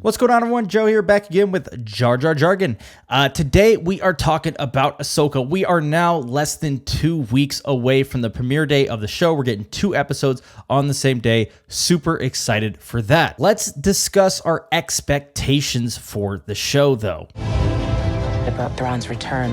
What's going on, everyone? Joe here, back again with Jar Jar Jargon. Today, we are talking about Ahsoka. We are now less than 2 weeks away from the premiere day of the show. We're getting 2 episodes on the same day. Super excited for that. Let's discuss our expectations for the show, though. About Thrawn's return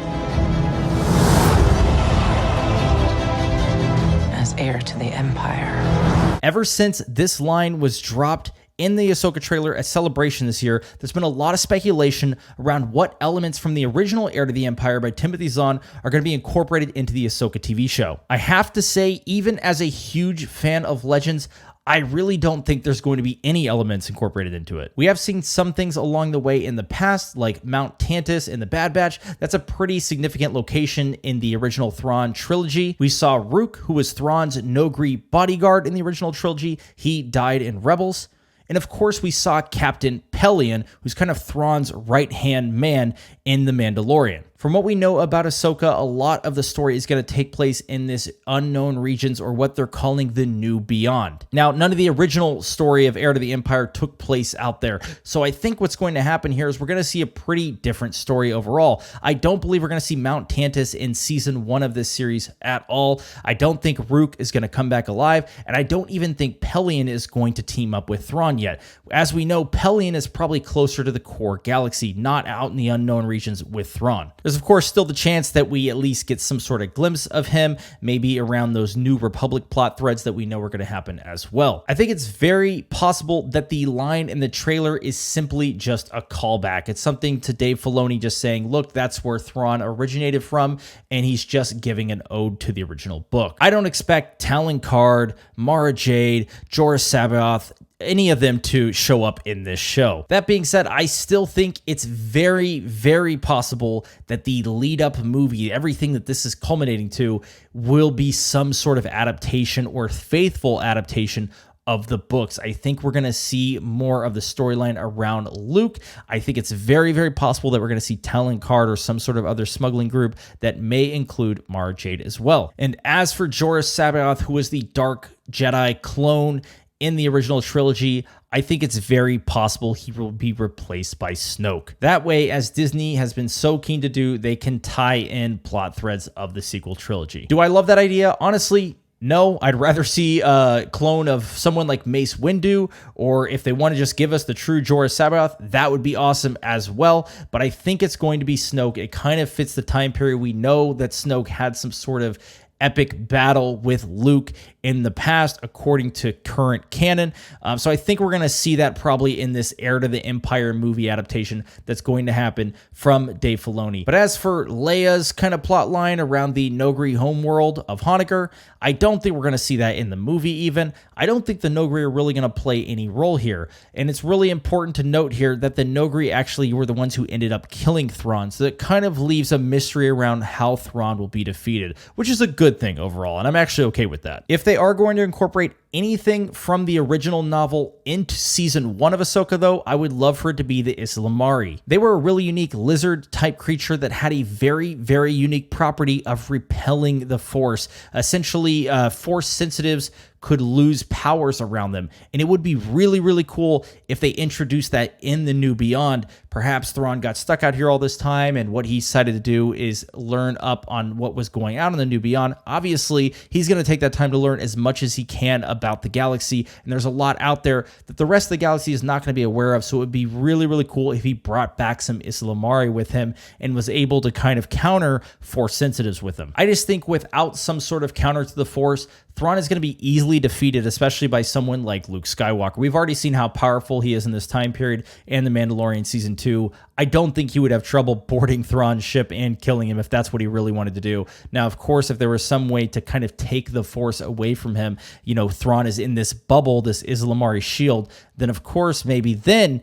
as heir to the Empire. Ever since this line was dropped in the Ahsoka trailer at Celebration this year, there's been a lot of speculation around what elements from the original Heir to the Empire by Timothy Zahn are going to be incorporated into the Ahsoka TV show. I have to say, even as a huge fan of Legends, I really don't think there's going to be any elements incorporated into it. We have seen some things along the way in the past, like Mount Tantiss in the Bad Batch. That's a pretty significant location in the original Thrawn Trilogy. We saw Rook, who was Thrawn's Nogri bodyguard in the original trilogy. He died in Rebels. And of course, we saw Captain Pellaeon, who's kind of Thrawn's right-hand man in The Mandalorian. From what we know about Ahsoka, a lot of the story is going to take place in this unknown regions, or what they're calling the New Beyond. Now, none of the original story of Heir to the Empire took place out there, so I think what's going to happen here is we're going to see a pretty different story overall. I don't believe we're going to see Mount Tantiss in season 1 of this series at all. I don't think Rook is going to come back alive, and I don't even think Pellaeon is going to team up with Thrawn yet. As we know, Pellaeon is probably closer to the core galaxy, not out in the unknown regions with Thrawn. There's of course still the chance that we at least get some sort of glimpse of him, maybe around those New Republic plot threads that we know are going to happen as well. I think it's very possible that the line in the trailer is simply just a callback. It's something to Dave Filoni just saying, look, that's where Thrawn originated from, and he's just giving an ode to the original book. I don't expect Talon Karrde, Mara Jade, Jorah Sabaoth, any of them to show up in this show. That being said, I still think it's very, very possible that the lead-up movie, everything that this is culminating to, will be some sort of adaptation or faithful adaptation of the books. I think we're going to see more of the storyline around Luke. I think it's very, very possible that we're going to see Talon Karrde or some sort of other smuggling group that may include Mara Jade as well. And as for Jorah Sabaoth, who was the Dark Jedi clone in the original trilogy, I think it's very possible he will be replaced by Snoke. That way, as Disney has been so keen to do, they can tie in plot threads of the sequel trilogy. Do I love that idea? Honestly, no. I'd rather see a clone of someone like Mace Windu, or if they want to just give us the true Jorah Sabaoth, that would be awesome as well. But I think it's going to be Snoke. It kind of fits the time period. We know that Snoke had some sort of epic battle with Luke in the past, according to current canon. So I think we're going to see that probably in this Heir to the Empire movie adaptation that's going to happen from Dave Filoni. But as for Leia's kind of plot line around the Nogri homeworld of Honecker, I don't think we're going to see that in the movie even. I don't think the Nogri are really going to play any role here. And it's really important to note here that the Nogri actually were the ones who ended up killing Thrawn. So that kind of leaves a mystery around how Thrawn will be defeated, which is a good thing overall. And I'm actually okay with that. If they are going to incorporate anything from the original novel into season 1 of Ahsoka, though, I would love for it to be the Islamari. They were a really unique lizard-type creature that had a very, very unique property of repelling the Force. Essentially, Force sensitives could lose powers around them, and it would be really, really cool if they introduced that in the New Beyond. Perhaps Thrawn got stuck out here all this time, and what he decided to do is learn up on what was going on in the New Beyond. Obviously, he's going to take that time to learn as much as he can about the galaxy, and there's a lot out there that the rest of the galaxy is not going to be aware of, so it would be really, really cool if he brought back some Islamari with him and was able to kind of counter Force sensitives with them. I just think without some sort of counter to the Force, Thrawn is going to be easily defeated, especially by someone like Luke Skywalker. We've already seen how powerful he is in this time period and The Mandalorian Season 2. I don't think he would have trouble boarding Thrawn's ship and killing him if that's what he really wanted to do. Now, of course, if there was some way to kind of take the Force away from him, you know, Thrawn is in this bubble, this Islamari shield, then of course, maybe then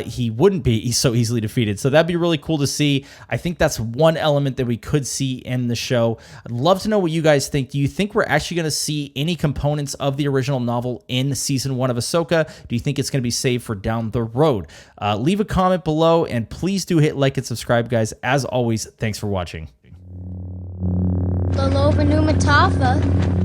he wouldn't be so easily defeated. So that'd be really cool to see. I think that's one element that we could see in the show. I'd love to know what you guys think. Do you think we're actually going to see any components of the original novel in season 1 of Ahsoka? Do you think it's going to be saved for down the road? Leave a comment below, and please do hit like and subscribe, guys. As always, thanks for watching. Lolo Benu Matafa.